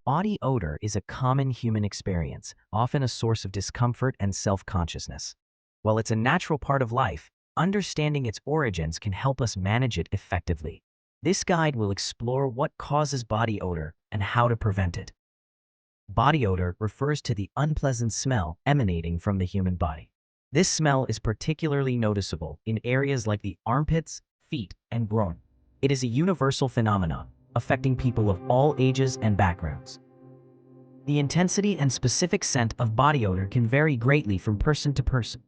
Body odor is a common human experience, often a source of discomfort and self-consciousness. While it's a natural part of life, understanding its origins can help us manage it effectively. This guide will explore what causes body odor and how to prevent it. Body odor refers to the unpleasant smell emanating from the human body. This smell is particularly noticeable in areas like the armpits, feet, and groin. It is a universal phenomenon, affecting people of all ages and backgrounds. The intensity and specific scent of body odor can vary greatly from person to person.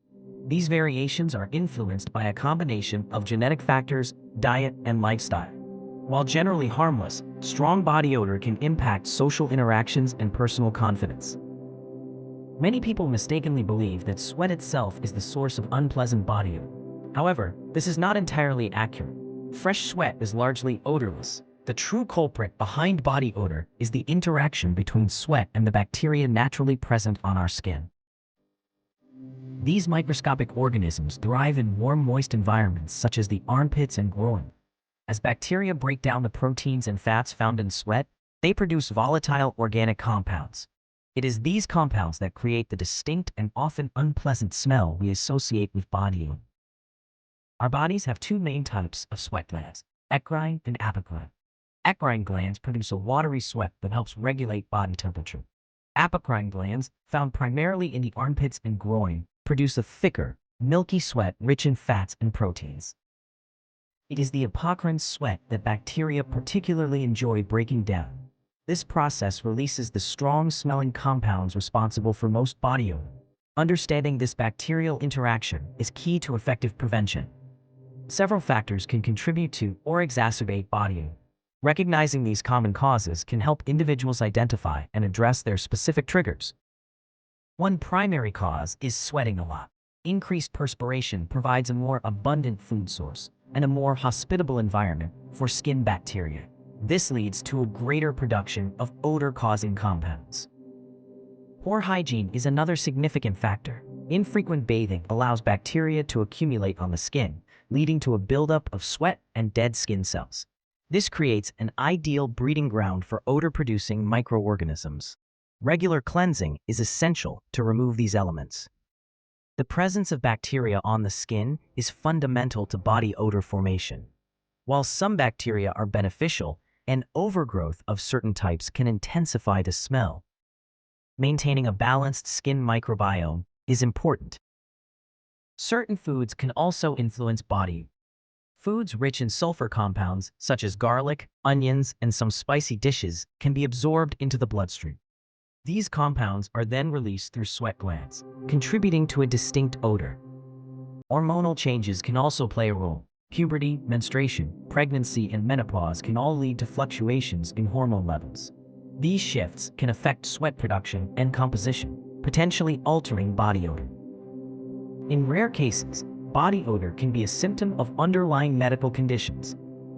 These variations are influenced by a combination of genetic factors, diet, and lifestyle. While generally harmless, strong body odor can impact social interactions and personal confidence. Many people mistakenly believe that sweat itself is the source of unpleasant body odor. However, this is not entirely accurate. Fresh sweat is largely odorless. The true culprit behind body odor is the interaction between sweat and the bacteria naturally present on our skin. These microscopic organisms thrive in warm, moist environments such as the armpits and groin. As bacteria break down the proteins and fats found in sweat, they produce volatile organic compounds. It is these compounds that create the distinct and often unpleasant smell we associate with body odor. Our bodies have two main types of sweat glands, eccrine and apocrine. Eccrine glands produce a watery sweat that helps regulate body temperature. Apocrine glands, found primarily in the armpits and groin, produce a thicker, milky sweat rich in fats and proteins. It is the apocrine sweat that bacteria particularly enjoy breaking down. This process releases the strong-smelling compounds responsible for most body odor. Understanding this bacterial interaction is key to effective prevention. Several factors can contribute to or exacerbate body odor. Recognizing these common causes can help individuals identify and address their specific triggers. One primary cause is sweating a lot. Increased perspiration provides a more abundant food source and a more hospitable environment for skin bacteria. This leads to a greater production of odor-causing compounds. Poor hygiene is another significant factor. Infrequent bathing allows bacteria to accumulate on the skin, leading to a buildup of sweat and dead skin cells. This creates an ideal breeding ground for odor-producing microorganisms. Regular cleansing is essential to remove these elements. The presence of bacteria on the skin is fundamental to body odor formation. While some bacteria are beneficial, an overgrowth of certain types can intensify the smell. Maintaining a balanced skin microbiome is important. Certain foods can also influence body odor. Foods rich in sulfur compounds, such as garlic, onions, and some spicy dishes, can be absorbed into the bloodstream. These compounds are then released through sweat glands, contributing to a distinct odor. Hormonal changes can also play a role. Puberty, menstruation, pregnancy, and menopause can all lead to fluctuations in hormone levels. These shifts can affect sweat production and composition, potentially altering body odor. In rare cases, body odor can be a symptom of underlying medical conditions.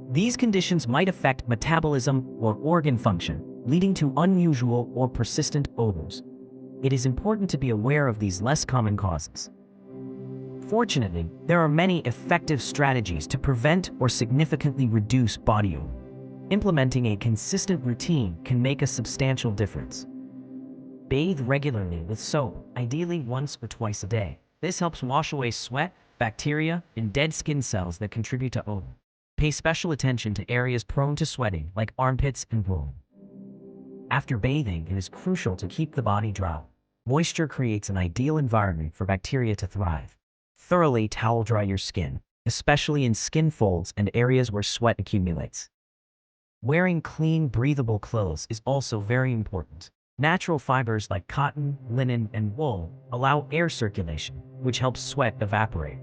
These conditions might affect metabolism or organ function, leading to unusual or persistent odors. It is important to be aware of these less common causes. Fortunately, there are many effective strategies to prevent or significantly reduce body odor. Implementing a consistent routine can make a substantial difference. Bathe regularly with soap, ideally once or twice a day. This helps wash away sweat, bacteria, and dead skin cells that contribute to odor. Pay special attention to areas prone to sweating, like armpits and groin. After bathing, it is crucial to keep the body dry. Moisture creates an ideal environment for bacteria to thrive. Thoroughly towel dry your skin, especially in skin folds and areas where sweat accumulates. Wearing clean, breathable clothes is also very important. Natural fibers like cotton, linen, and wool allow air circulation, which helps sweat evaporate.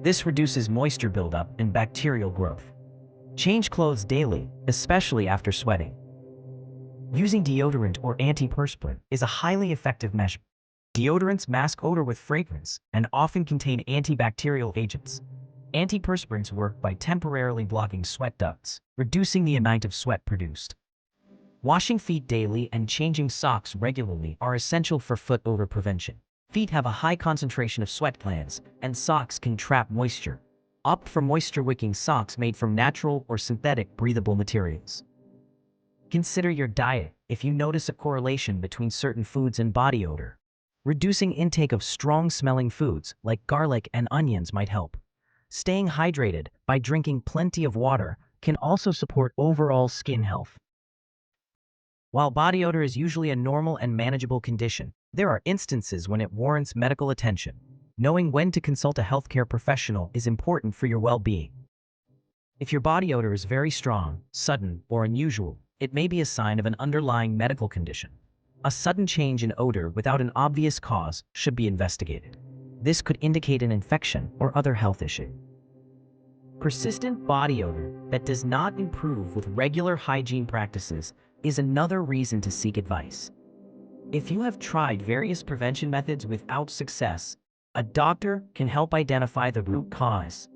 This reduces moisture buildup and bacterial growth. Change clothes daily, especially after sweating. Using deodorant or antiperspirant is a highly effective measure. Deodorants mask odor with fragrance and often contain antibacterial agents. Antiperspirants work by temporarily blocking sweat ducts, reducing the amount of sweat produced. Washing feet daily and changing socks regularly are essential for foot odor prevention. Feet have a high concentration of sweat glands, and socks can trap moisture. Opt for moisture-wicking socks made from natural or synthetic breathable materials. Consider your diet if you notice a correlation between certain foods and body odor. Reducing intake of strong-smelling foods like garlic and onions might help. Staying hydrated by drinking plenty of water can also support overall skin health. While body odor is usually a normal and manageable condition, there are instances when it warrants medical attention. Knowing when to consult a healthcare professional is important for your well-being. If your body odor is very strong, sudden, or unusual, it may be a sign of an underlying medical condition. A sudden change in odor without an obvious cause should be investigated. This could indicate an infection or other health issue. Persistent body odor that does not improve with regular hygiene practices is another reason to seek advice. If you have tried various prevention methods without success, a doctor can help identify the root cause.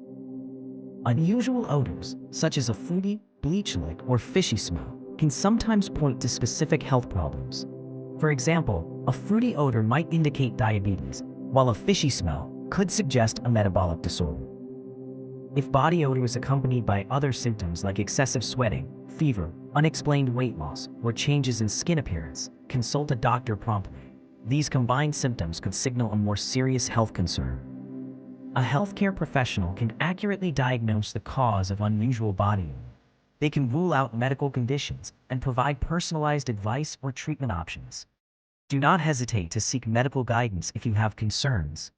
Unusual odors, such as a fruity, bleach-like, or fishy smell, can sometimes point to specific health problems. For example, a fruity odor might indicate diabetes, while a fishy smell could suggest a metabolic disorder. If body odor is accompanied by other symptoms like excessive sweating, fever, unexplained weight loss, or changes in skin appearance, consult a doctor promptly. These combined symptoms could signal a more serious health concern. A healthcare professional can accurately diagnose the cause of unusual body odor. They can rule out medical conditions and provide personalized advice or treatment options. Do not hesitate to seek medical guidance if you have concerns.